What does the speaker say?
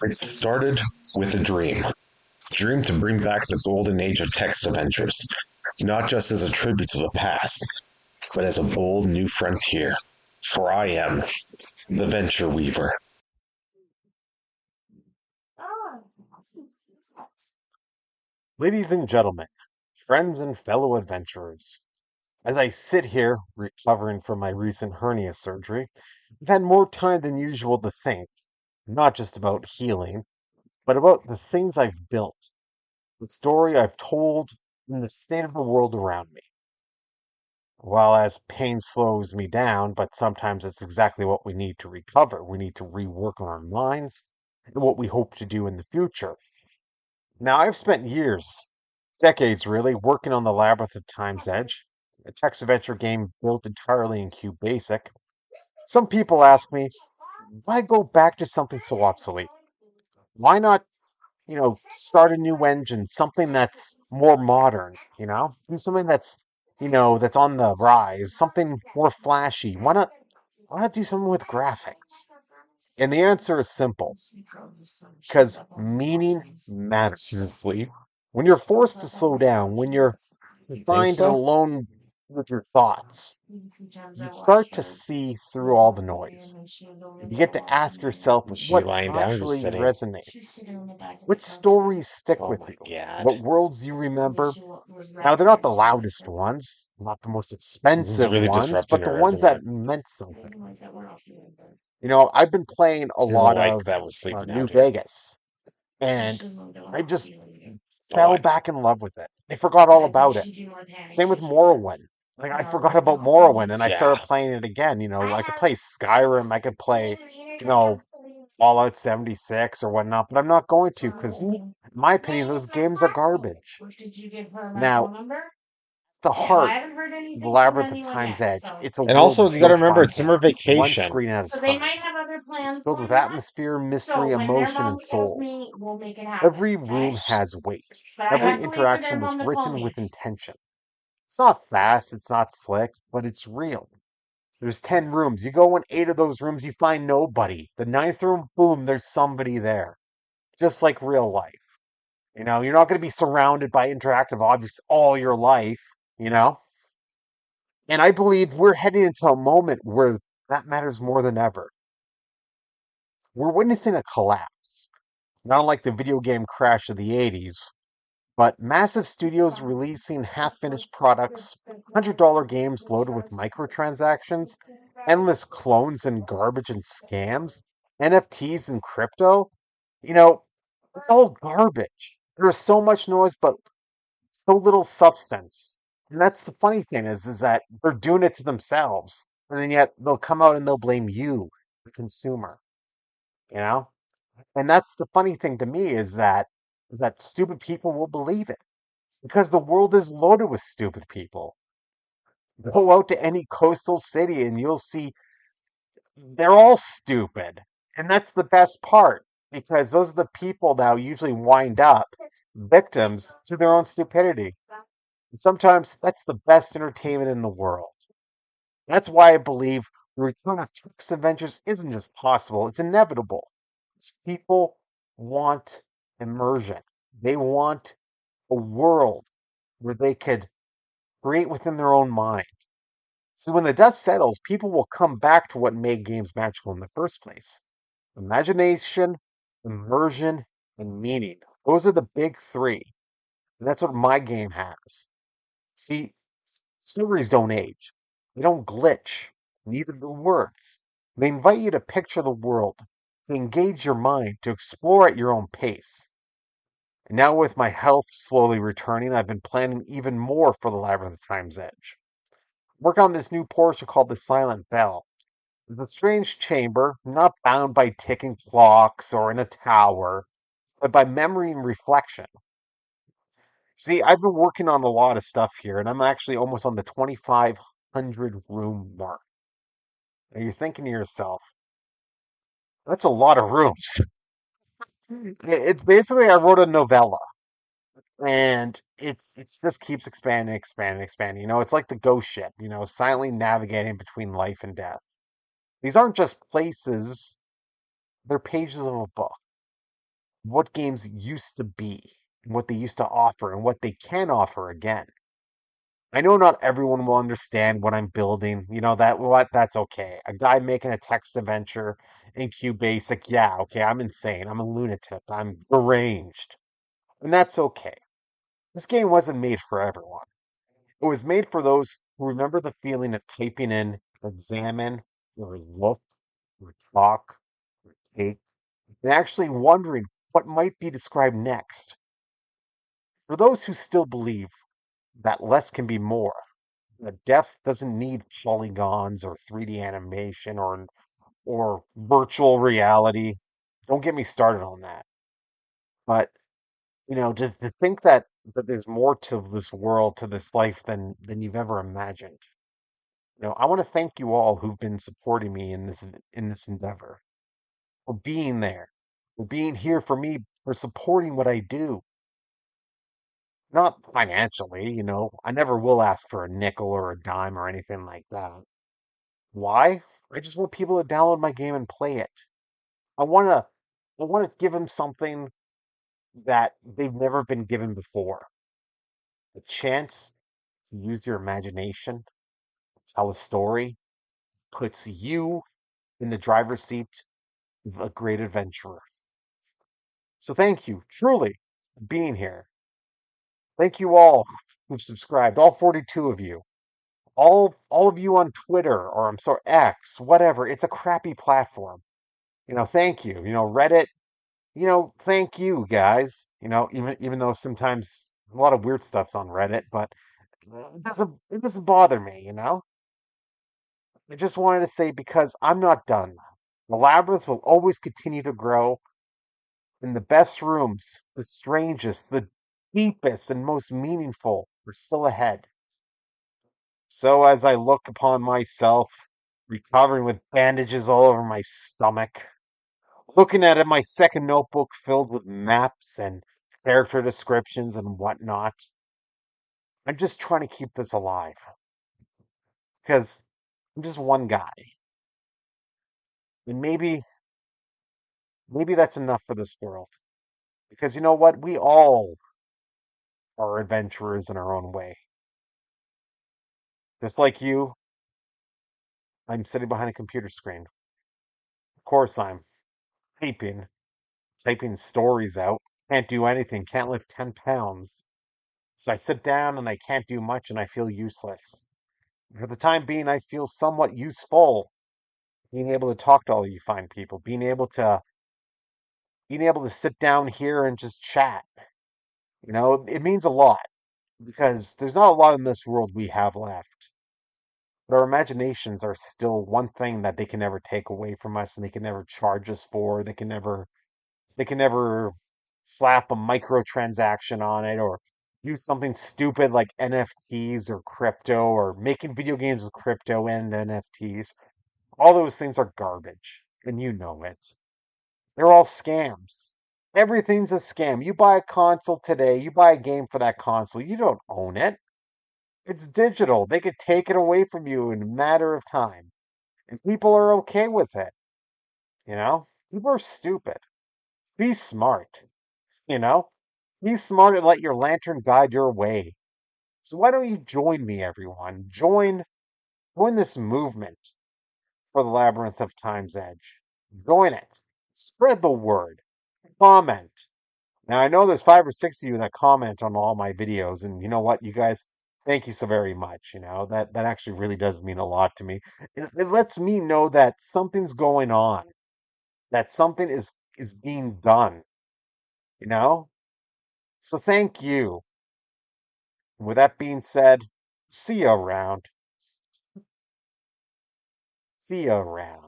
It started with a dream to bring back the golden age of text adventures, not just as a tribute to the past, but as a bold new frontier. For I am the Venture Weaver. Ladies and gentlemen, friends and fellow adventurers, as I sit here recovering from my recent hernia surgery, I've had more time than usual to think, not just about healing, but about the things I've built, the story I've told, and the state of the world around me. While as pain slows me down, but sometimes it's exactly what we need to recover. We need to rework on our minds and what we hope to do in the future. Now, I've spent years, decades really, working on the Labyrinth of Time's Edge, a text adventure game built entirely in QBasic. Some people ask me, why go back to something so obsolete? Why not, start a new engine, something that's more modern, Do something that's on the rise, something more flashy. Why not do something with graphics? And the answer is simple, because meaning matters. Honestly, when you're forced to slow down, when you're You think confined and so? alone with your thoughts, you start to see through all the noise. You get to ask yourself Is she what lying down or just actually sitting? resonates, what stories stick Oh with my you, god. what worlds you remember. Now, they're not the loudest ones, not the most This is expensive really ones, disrupting but the her, ones isn't it? that meant something. I've been playing a She doesn't lot like of that we're sleeping New out here. Vegas, and I just Oh, fell I know. back in love with it. I forgot all about it. Same with Morrowind. Like I forgot about Morrowind and I Yeah. started playing it again. I could play Skyrim, I could play, you know, Fallout 76 or whatnot, but I'm not going to because, in my opinion, those games are garbage. Now, the heart of the Labyrinth of Time's Edge, it's a And world also, you gotta built remember, by it's summer hand, one vacation. screen at a time. It's filled with atmosphere, mystery, emotion, and soul. Every room has weight. Every interaction was written with intention. It's not fast, it's not slick, but it's real. There's 10 rooms. You go in 8 of those rooms, you find nobody. The ninth room, boom, there's somebody there. Just like real life. You're not going to be surrounded by interactive objects all your life, you know? And I believe we're heading into a moment where that matters more than ever. We're witnessing a collapse. Not unlike the video game crash of the 80s, but massive studios releasing half finished products, $100 games loaded with microtransactions, endless clones and garbage and scams, NFTs and crypto. You know, it's all garbage. There's so much noise, but so little substance. And that's the funny thing is that they're doing it to themselves. And then yet they'll come out and they'll blame you, the consumer, you know? And that's the funny thing to me is that stupid people will believe it because the world is loaded with stupid people. Go out to any coastal city and you'll see they're all stupid. And that's the best part because those are the people that usually wind up victims to their own stupidity. And sometimes that's the best entertainment in the world. That's why I believe the return of text adventures isn't just possible, it's inevitable. People want immersion. They want a world where they could create within their own mind. So when the dust settles, people will come back to what made games magical in the first place. Imagination, immersion, and meaning. Those are the big three. And that's what my game has. See, stories don't age. They don't glitch. Neither do words. They invite you to picture the world, to engage your mind, to explore at your own pace. And now with my health slowly returning, I've been planning even more for the Labyrinth of Time's Edge. Work on this new portion called the Silent Bell. It's a strange chamber, not bound by ticking clocks or in a tower, but by memory and reflection. See, I've been working on a lot of stuff here, and I'm actually almost on the 2,500 room mark. And you're thinking to yourself, that's a lot of rooms. It's basically I wrote a novella, and it's just keeps expanding, expanding, expanding. It's like the ghost ship, silently navigating between life and death. These aren't just places; they're pages of a book. what games used to be, and what they used to offer, and what they can offer again. I know not everyone will understand what I'm building. That's okay. A guy making a text adventure in QBasic, yeah, okay, I'm insane. I'm a lunatic. I'm deranged. And that's okay. This game wasn't made for everyone. It was made for those who remember the feeling of typing in examine or look or talk or take and actually wondering what might be described next. For those who still believe that less can be more, that depth doesn't need polygons or 3D animation or virtual reality. Don't get me started on that. But to think that there's more to this world, to this life than you've ever imagined. I want to thank you all who've been supporting me in this endeavor, for being there, for being here for me, for supporting what I do. Not financially, I never will ask for a nickel or a dime or anything like that. Why? I just want people to download my game and play it. I want to I want to give them something that they've never been given before. A chance to use your imagination, tell a story, puts you in the driver's seat of a great adventurer. So thank you, truly, for being here. Thank you all who've subscribed, all 42 of you. All of you on Twitter, or I'm sorry, X, whatever. It's a crappy platform. Thank you. Reddit, thank you guys. Even though sometimes a lot of weird stuff's on Reddit, but it doesn't bother me. I just wanted to say, because I'm not done. The labyrinth will always continue to grow, and the best rooms, the strangest, the deepest and most meaningful are still ahead. So as I look upon myself, recovering with bandages all over my stomach, looking at my second notebook filled with maps and character descriptions and whatnot, I'm just trying to keep this alive. Because I'm just one guy. And maybe that's enough for this world. Because you know what? We all are adventurers in our own way. Just like you, I'm sitting behind a computer screen. Of course I'm typing, typing stories out. Can't do anything, can't lift 10 pounds. So I sit down and I can't do much and I feel useless. For the time being, I feel somewhat useful. Being able to talk to all you fine people, being able to sit down here and just chat. It means a lot because there's not a lot in this world we have left. But our imaginations are still one thing that they can never take away from us and they can never charge us for. They can never slap a microtransaction on it or do something stupid like NFTs or crypto or making video games with crypto and NFTs. All those things are garbage, and you know it. They're all scams. Everything's a scam. You buy a console today, you buy a game for that console, you don't own it. It's digital. They could take it away from you in a matter of time. And people are okay with it. People are stupid. Be smart. You know? Be smart and let your lantern guide your way. So why don't you join me, everyone? Join this movement for the Labyrinth of Time's Edge. Join it. Spread the word. Comment. Now I know there's 5 or 6 of you that comment on all my videos, and you know what, you guys, thank you so very much. That actually really does mean a lot to me. It lets me know that something's going on, that something is being done. You know. So thank you. And with that being said, see you around. See you around.